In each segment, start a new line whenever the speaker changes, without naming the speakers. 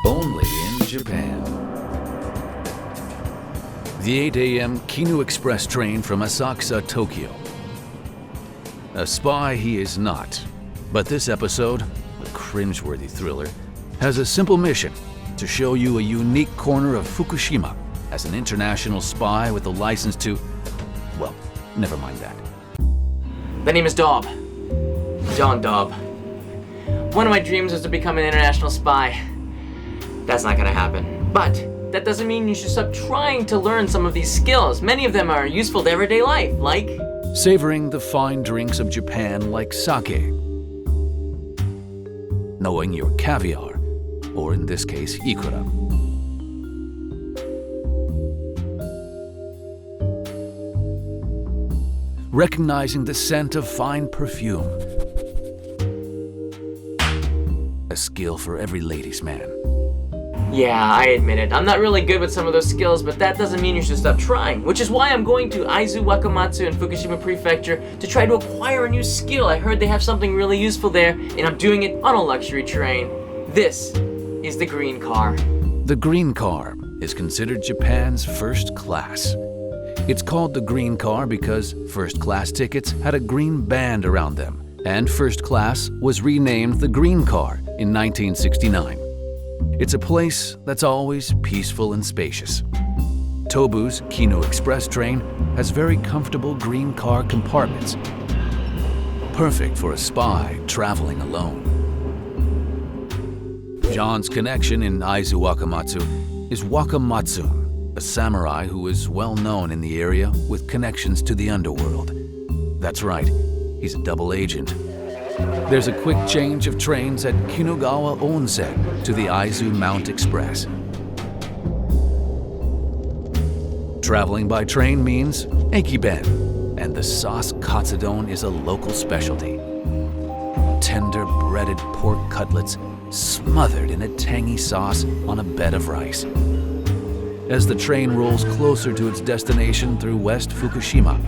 Only in Japan. The 8 a.m. Kinu Express train from Asakusa, Tokyo. A spy he is not, but this episode, a cringe-worthy thriller, has a simple mission to show you a unique corner of Fukushima as an international spy with a license to, well, never mind that.
The name is Dob. John Dob. One of my dreams was to become an international spy. That's not gonna happen. But that doesn't mean you should stop trying to learn some of these skills. Many of them are useful to everyday life, like
savoring the fine drinks of Japan like sake, knowing your caviar, or in this case, ikura. Recognizing the scent of fine perfume. A skill for every ladies' man.
Yeah, I admit it. I'm not really good with some of those skills, but that doesn't mean you should stop trying, which is why I'm going to Aizu Wakamatsu in Fukushima Prefecture to try to acquire a new skill. I heard they have something really useful there, and I'm doing it on a luxury train. This is the green car.
The green car is considered Japan's first class. It's called the green car because first class tickets had a green band around them, and first class was renamed the green car in 1969. It's a place that's always peaceful and spacious. TOBU's Kinu Express train has very comfortable green car compartments, perfect for a spy traveling alone. John's connection in Aizu Wakamatsu is Wakamattsun, a samurai who is well known in the area with connections to the Underworld. That's right, he's a double agent. There's a quick change of trains at Kinugawa Onsen to the Aizu Mount Express. Traveling by train means ekiben, and the sauce katsudon is a local specialty. Tender breaded pork cutlets smothered in a tangy sauce on a bed of rice. As the train rolls closer to its destination through West Fukushima,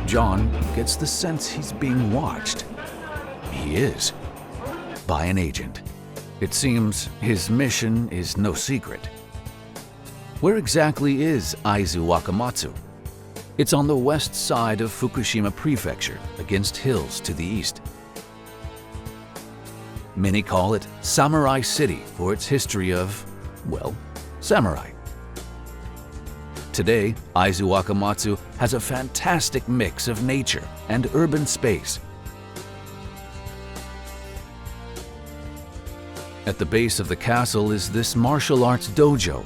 John gets the sense he's being watched. He is, by an agent. It seems his mission is no secret. Where exactly is Aizu Wakamatsu? It's on the west side of Fukushima Prefecture, against hills to the east. Many call it Samurai City for its history of, well, samurai. Today, Aizu Wakamatsu has a fantastic mix of nature and urban space. At the base of the castle is this martial arts dojo,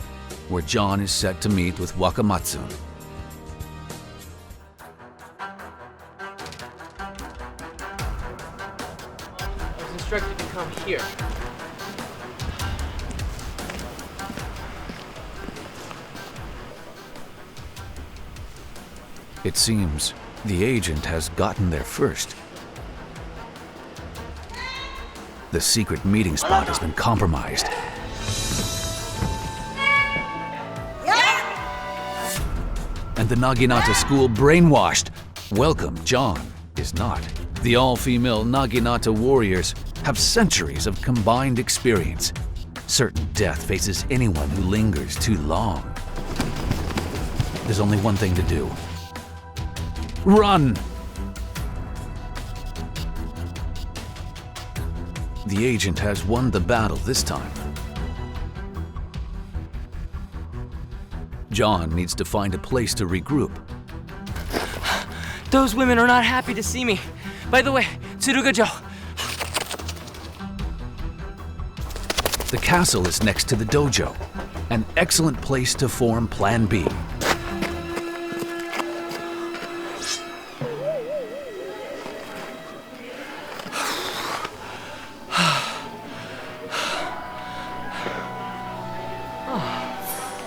where John is set to meet with Wakamattsun.
I was instructed to come here.
It seems the agent has gotten there first. The secret meeting spot has been compromised. And the Naginata school brainwashed. Welcome, John is not. The all-female Naginata warriors have centuries of combined experience. Certain death faces anyone who lingers too long. There's only one thing to do. Run! The agent has won the battle this time. John needs to find a place to regroup.
Those women are not happy to see me. By the way, Tsurugajo.
The castle is next to the dojo, an excellent place to form Plan B.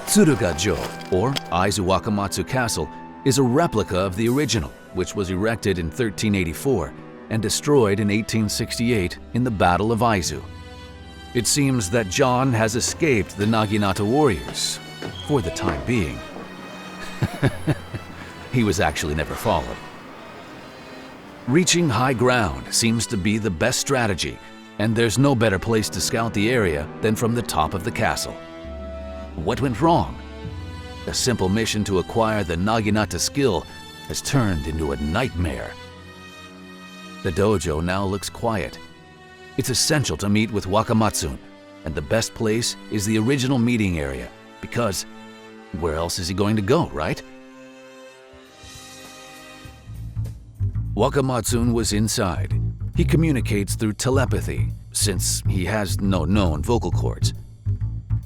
Tsurugajo, or Aizu Wakamatsu Castle, is a replica of the original, which was erected in 1384 and destroyed in 1868 in the Battle of Aizu. It seems that John has escaped the Naginata warriors, for the time being. He was actually never followed. Reaching high ground seems to be the best strategy, and there's no better place to scout the area than from the top of the castle. What went wrong? A simple mission to acquire the Naginata skill has turned into a nightmare. The dojo now looks quiet. It's essential to meet with Wakamattsun, and the best place is the original meeting area, because where else is he going to go, right? Wakamattsun was inside. He communicates through telepathy, since he has no known vocal cords.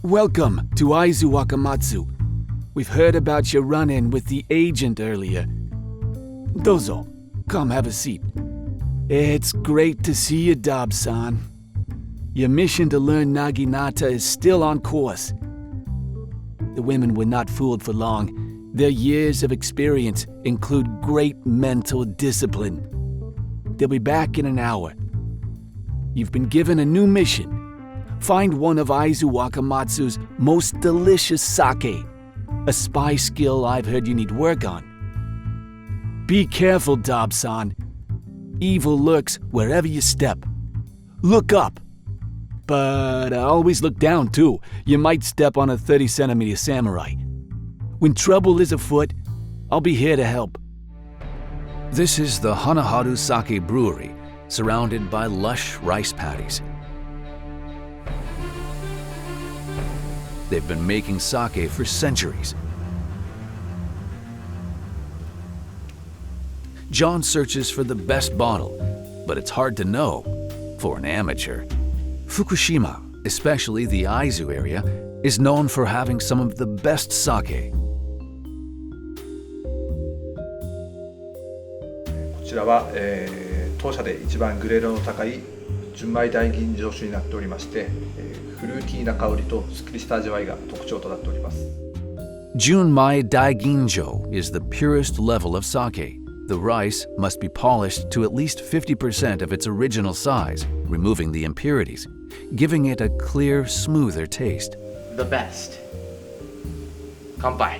Welcome to Aizu Wakamatsu. We've heard about your run-in with the agent earlier. Dozo, come have a seat. It's great to see you, Dob-san. Your mission to learn Naginata is still on course. The women were not fooled for long. Their years of experience include great mental discipline. They'll be back in an hour. You've been given a new mission. Find one of Aizu Wakamatsu's most delicious sake, a spy skill I've heard you need work on. Be careful, Dob-san. Evil lurks wherever you step. Look up. But always look down, too. You might step on a 30-centimeter samurai. When trouble is afoot, I'll be here to help.
This is the Hanaharu Sake Brewery, surrounded by lush rice paddies. They've been making sake for centuries. John searches for the best bottle, but it's hard to know for an amateur. Fukushima, especially the Aizu area, is known for having some of the best sake.
こちらは、当社で一番グレードの高い純米大吟醸酒になっておりまして、フルーティーな香りとすっきりした味わいが特徴となっております。
Junmai Daiginjo is the purest level of sake. The rice must be polished to at least 50% of its original size, removing the impurities, giving it a clear, smoother taste.
The best. Kanpai.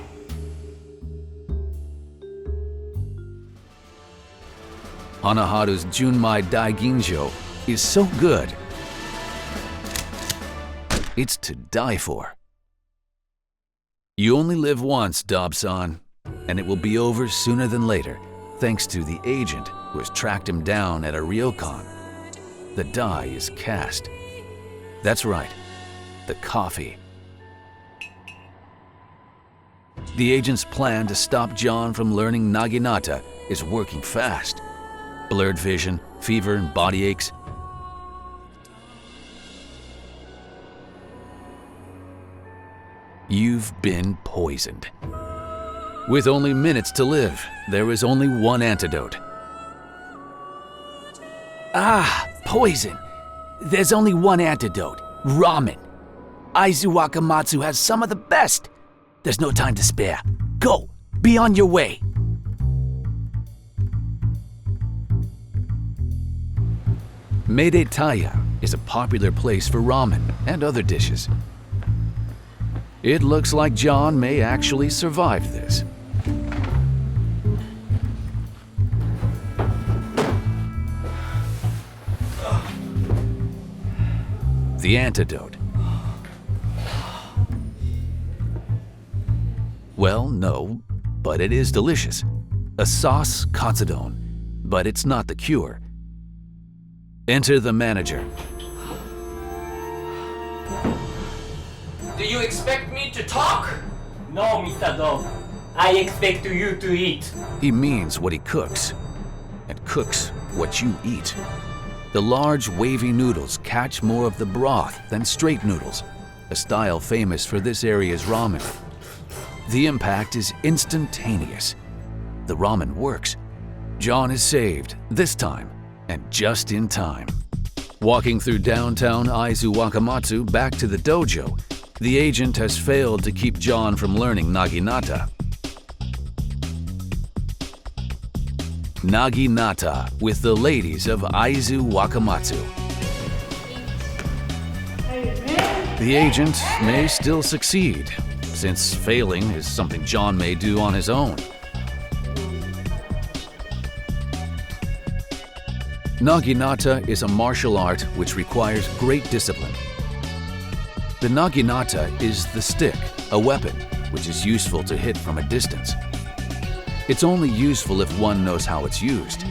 Hanaharu's Junmai Daiginjo is so good. It's to die for. You only live once, Dob-san, and it will be over sooner than later, thanks to the agent who has tracked him down at a ryokan. The die is cast. That's right, the coffee. The agent's plan to stop John from learning Naginata is working fast. Blurred vision, fever, and body aches. You've been poisoned. With only minutes to live, there is only one antidote.
Ah, poison. There's only one antidote. Ramen. Aizu Wakamatsu has some of the best. There's no time to spare. Go. Be on your way.
Meidetaya is a popular place for ramen and other dishes. It looks like John may actually survive this. The antidote. Well, no, but it is delicious. A sauce katsudon, but it's not the cure. Enter the manager.
Do you expect me to talk? No, Mr. Dog. I expect you to eat.
He means what he cooks, and cooks what you eat. The large, wavy noodles catch more of the broth than straight noodles, a style famous for this area's ramen. The impact is instantaneous. The ramen works. John is saved, this time, and just in time. Walking through downtown Aizu Wakamatsu back to the dojo, the agent has failed to keep John from learning Naginata. Naginata with the ladies of Aizu Wakamatsu. The agent may still succeed, since failing is something John may do on his own. Naginata is a martial art which requires great discipline. The Naginata is the stick, a weapon, which is useful to hit from a distance. It's only useful if one knows how it's used.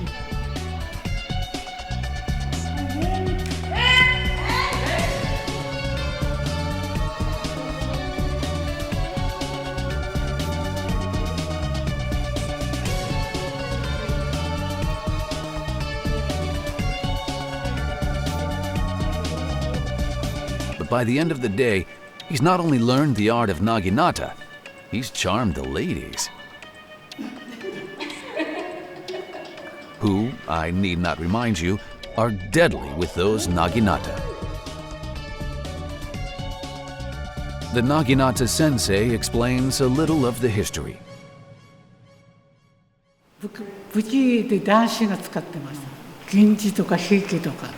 By the end of the day, he's not only learned the art of Naginata, he's charmed the ladies. Who, I need not remind you, are deadly with those Naginata. The Naginata sensei explains a little of the history.
武器で男子が使ってました。源氏とか平家とか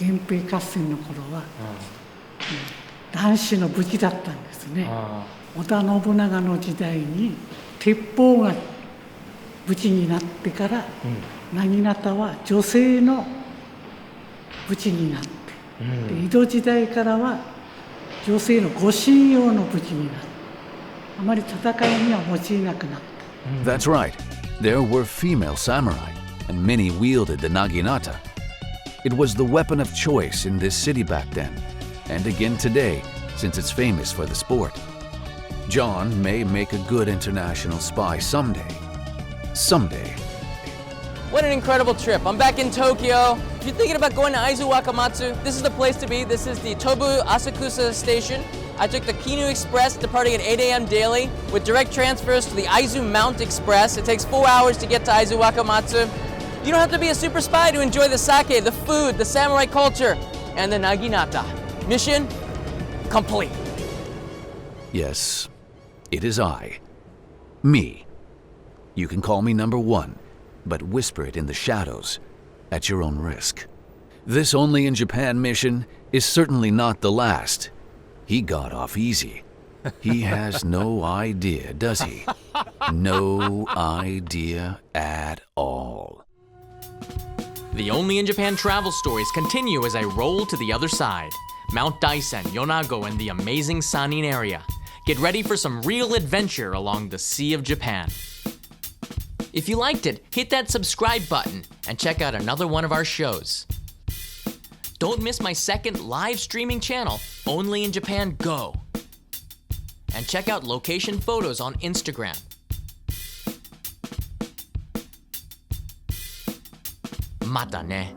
源平合戦の頃は、男子の武器だったんですね。織田信長の時代に鉄砲が武器になってから、薙刀は女性の武器になって、で井戸時代からは女性の護身用の武器になって、あまり戦いには用いなくなった。
That's right. There were female samurai, and many wielded the Naginata. It was the weapon of choice in this city back then, and again today, since it's famous for the sport. John may make a good international spy someday. Someday.
What an incredible trip. I'm back in Tokyo. If you're thinking about going to Aizu Wakamatsu, this is the place to be. This is the TOBU Asakusa station. I took the KINU Express departing at 8 a.m. daily with direct transfers to the Aizu Mount Express. It takes 4 hours to get to Aizu Wakamatsu. You don't have to be a super spy to enjoy the sake, the food, the samurai culture, and the Naginata. Mission complete.
Yes, it is I. Me. You can call me number one, but whisper it in the shadows, at your own risk. This only in Japan mission is certainly not the last. He got off easy. He has no idea, does he? No idea at all.
The Only in Japan travel stories continue as I roll to the other side. Mount Daisen, Yonago, and the amazing Sanin area. Get ready for some real adventure along the Sea of Japan. If you liked it, hit that subscribe button and check out another one of our shows. Don't miss my second live streaming channel, Only in Japan Go. And check out location photos on Instagram. Mata ne.